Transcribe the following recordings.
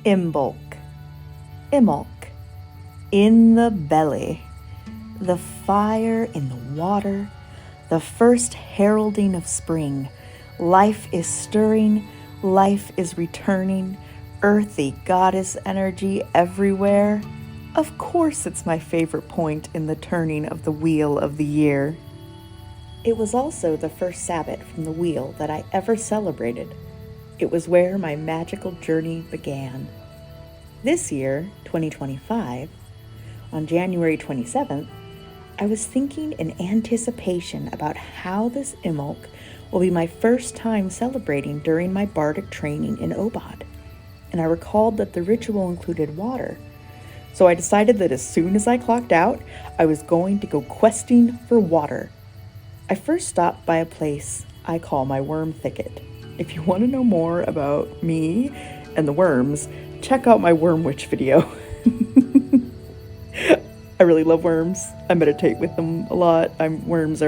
Imbolc, Imbolc, in the belly, the fire in the water, the first heralding of spring. Life is stirring, life is returning, earthy goddess energy everywhere. Of course it's my favorite point in the turning of the wheel of the year. It was also the first Sabbath from the wheel that I ever celebrated. It was where my magical journey began. This year, 2025, on January 27th, I was thinking in anticipation about how this Imbolc will be my first time celebrating during my bardic training in Obod, and I recalled that the ritual included water, so I decided that as soon as I clocked out, I was going to go questing for water. I first stopped by a place I call my worm thicket. If you want to know more about me and the worms, check out my Worm Witch video. I really love worms. I meditate with them a lot. Worms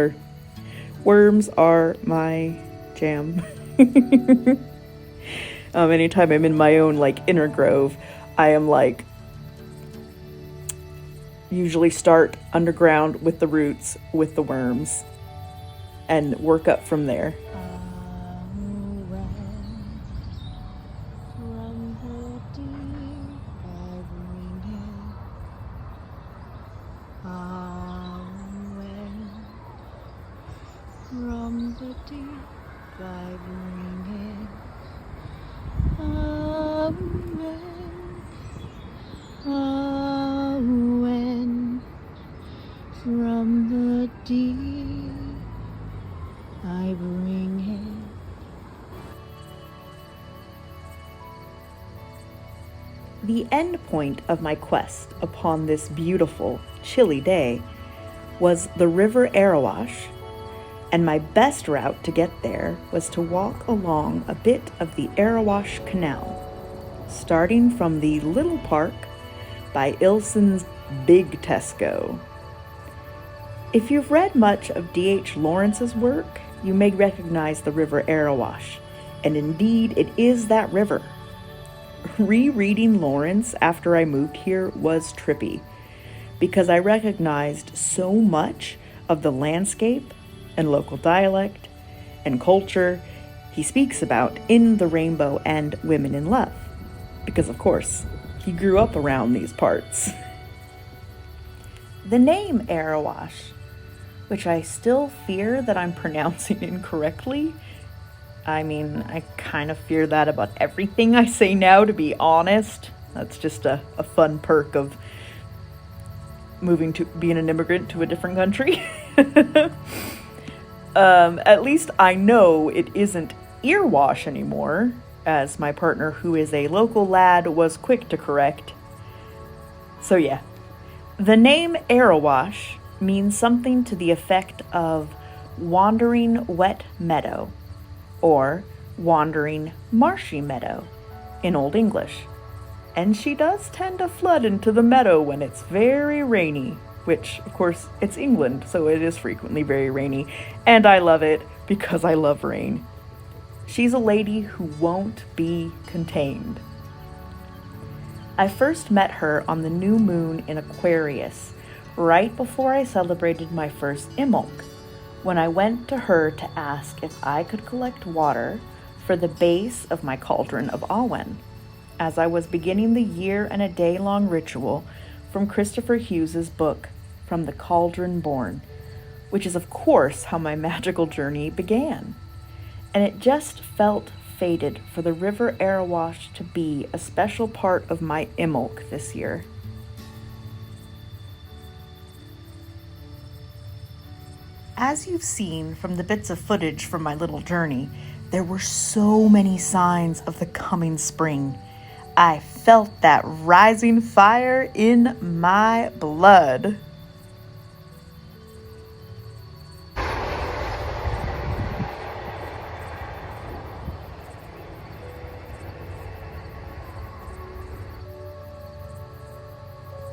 are my jam. Anytime I'm in my own inner grove, I am usually start underground with the roots with the worms and work up from there. The end point of my quest upon this beautiful, chilly day was the River Erewash, and my best route to get there was to walk along a bit of the Erewash Canal, starting from the little park by Ilson's big Tesco. If you've read much of D.H. Lawrence's work, you may recognize the River Erewash, and indeed it is that river. Rereading Lawrence after I moved here was trippy, because I recognized so much of the landscape and local dialect and culture he speaks about in The Rainbow and Women in Love, because of course, he grew up around these parts. The name Erewash, which I still fear that I'm pronouncing incorrectly. I kind of fear that about everything I say now, to be honest. That's just a fun perk of moving to being an immigrant to a different country. At least I know it isn't Erewash anymore, as my partner, who is a local lad, was quick to correct. So yeah, the name Erewash means something to the effect of wandering wet meadow, or wandering marshy meadow in Old English. And she does tend to flood into the meadow when it's very rainy, which, of course, it's England, so it is frequently very rainy, and I love it because I love rain. She's a lady who won't be contained. I first met her on the new moon in Aquarius, right before I celebrated my first Imbolc, when I went to her to ask if I could collect water for the base of my cauldron of Awen, as I was beginning the year and a day-long ritual from Christopher Hughes's book, From the Cauldron Born, which is of course how my magical journey began. And it just felt fated for the River Erewash to be a special part of my Imbolc this year. As you've seen from the bits of footage from my little journey, there were so many signs of the coming spring. I felt that rising fire in my blood.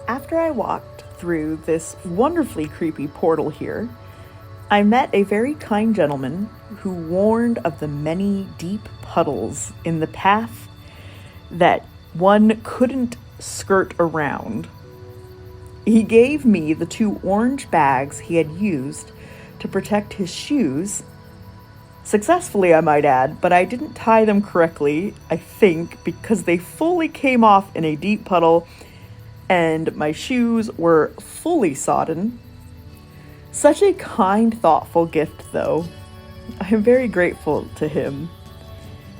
After I walked through this wonderfully creepy portal here, I met a very kind gentleman who warned of the many deep puddles in the path that one couldn't skirt around. He gave me the 2 orange bags he had used to protect his shoes. Successfully, I might add, but I didn't tie them correctly, I think, because they fully came off in a deep puddle and my shoes were fully sodden. Such a kind, thoughtful gift, though. I am very grateful to him.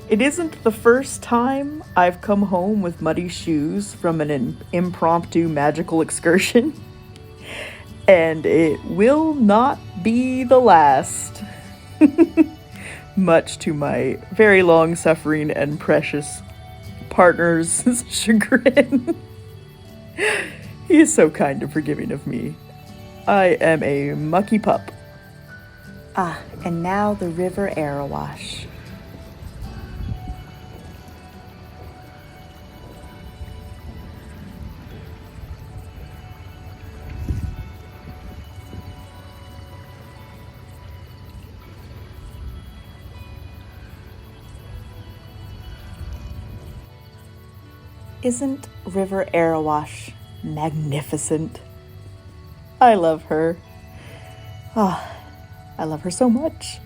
It isn't the first time I've come home with muddy shoes from an impromptu magical excursion, and it will not be the last. Much to my very long-suffering and precious partner's chagrin. He is so kind and forgiving of me. I am a mucky pup. And now the River Erewash. Isn't River Erewash magnificent? I love her. I love her so much.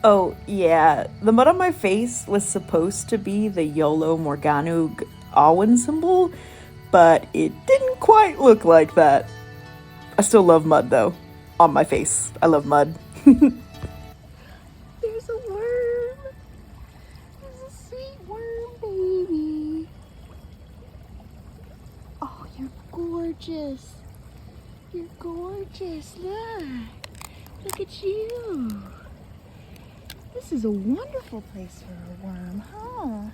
Oh, yeah, the mud on my face was supposed to be the Yolo Morganu Awen symbol, but it didn't quite look like that. I still love mud, though. On my face. I love mud. There's a worm. There's a sweet worm, baby. Oh, you're gorgeous. You're gorgeous. Look at you. This is a wonderful place for a worm, huh?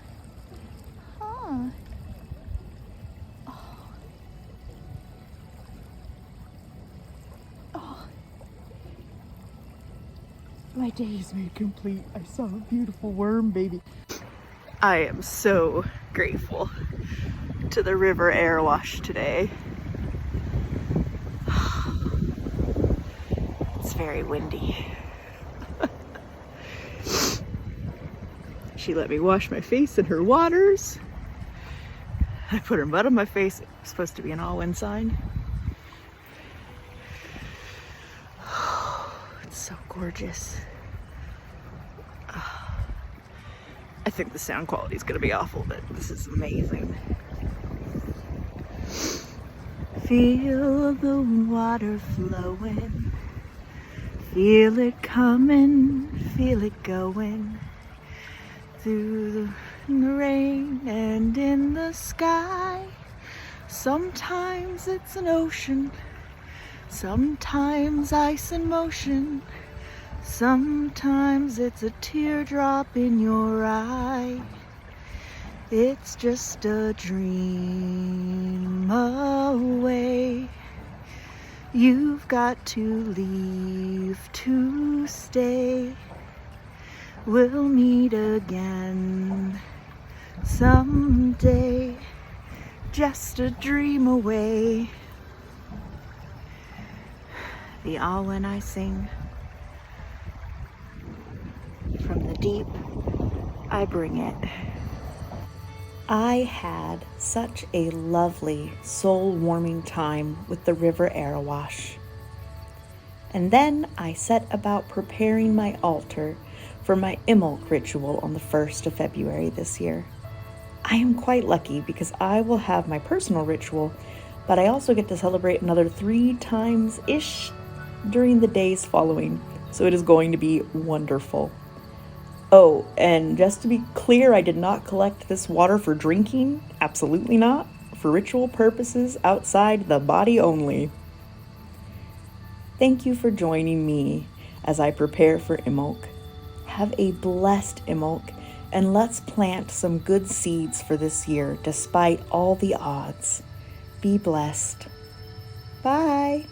Oh. My day is made complete. I saw a beautiful worm, baby. I am so grateful to the River Erewash today. It's very windy. She let me wash my face in her waters. I put her mud on my face. It was supposed to be an all-in sign. It's so gorgeous. I think the sound quality is going to be awful, but this is amazing. Feel the water flowing. Feel it coming. Feel it going. Through the rain and in the sky. Sometimes it's an ocean. Sometimes ice in motion. Sometimes it's a teardrop in your eye. It's just a dream away. You've got to leave to stay. We'll meet again someday. Just a dream away. The all when I sing. From the deep, I bring it. I had such a lovely, soul-warming time with the River Erewash. And then I set about preparing my altar for my Imbolc ritual on the 1st of February this year. I am quite lucky because I will have my personal ritual, but I also get to celebrate another 3 times-ish during the days following, so it is going to be wonderful. Oh, and just to be clear, I did not collect this water for drinking. Absolutely not. For ritual purposes outside the body only. Thank you for joining me as I prepare for Imbolc. Have a blessed Imbolc, and let's plant some good seeds for this year despite all the odds. Be blessed. Bye.